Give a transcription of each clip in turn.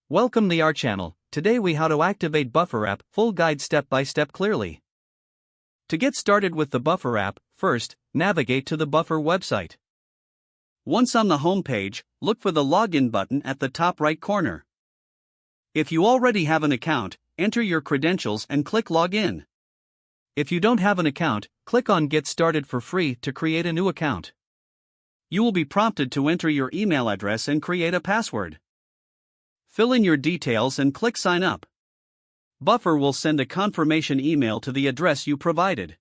Welcome to our channel. Today we how to activate Buffer app, full guide step by step clearly. To get started with the Buffer app, first, navigate to the Buffer website. Once on the home page, look for the login button at the top right corner. If you already have an account, enter your credentials and click Login. If you don't have an account, click on Get Started for free to create a new account. You will be prompted to enter your email address and create a password. Fill in your details and click Sign Up. Buffer will send a confirmation email to the address you provided.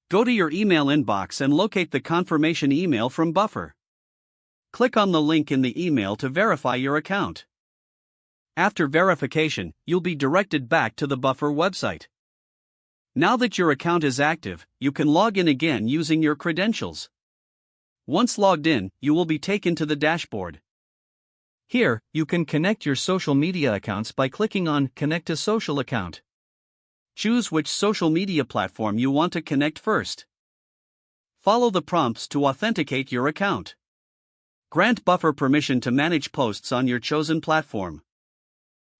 Go to your email inbox and locate the confirmation email from Buffer. Click on the link in the email to verify your account. After verification, you'll be directed back to the Buffer website. Now that your account is active, you can log in again using your credentials. Once logged in, you will be taken to the dashboard. Here, you can connect your social media accounts by clicking on Connect to Social Account. Choose which social media platform you want to connect first. Follow the prompts to authenticate your account. Grant Buffer permission to manage posts on your chosen platform.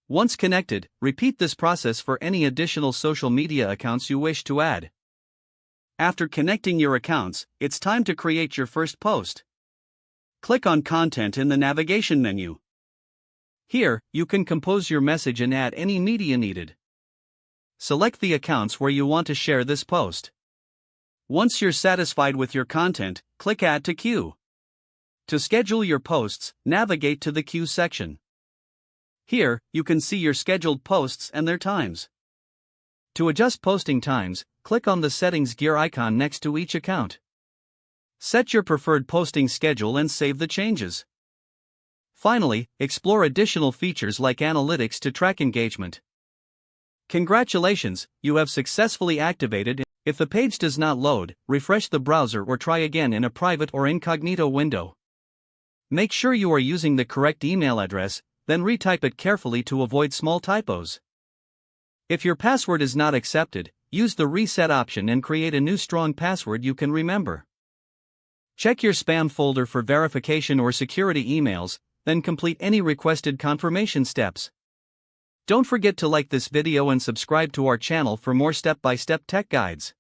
Once connected, repeat this process for any additional social media accounts you wish to add. After connecting your accounts, it's time to create your first post. Click on Content in the navigation menu. Here, you can compose your message and add any media needed. Select the accounts where you want to share this post. Once you're satisfied with your content, click Add to Queue. To schedule your posts, navigate to the Queue section. Here, you can see your scheduled posts and their times. To adjust posting times, click on the Settings gear icon next to each account. Set your preferred posting schedule and save the changes. Finally, explore additional features like analytics to track engagement. Congratulations, you have successfully activated. If the page does not load, refresh the browser or try again in a private or incognito window. Make sure you are using the correct email address, then retype it carefully to avoid small typos. If your password is not accepted, use the reset option and create a new strong password you can remember. Check your spam folder for verification or security emails, then complete any requested confirmation steps. Don't forget to like this video and subscribe to our channel for more step-by-step tech guides.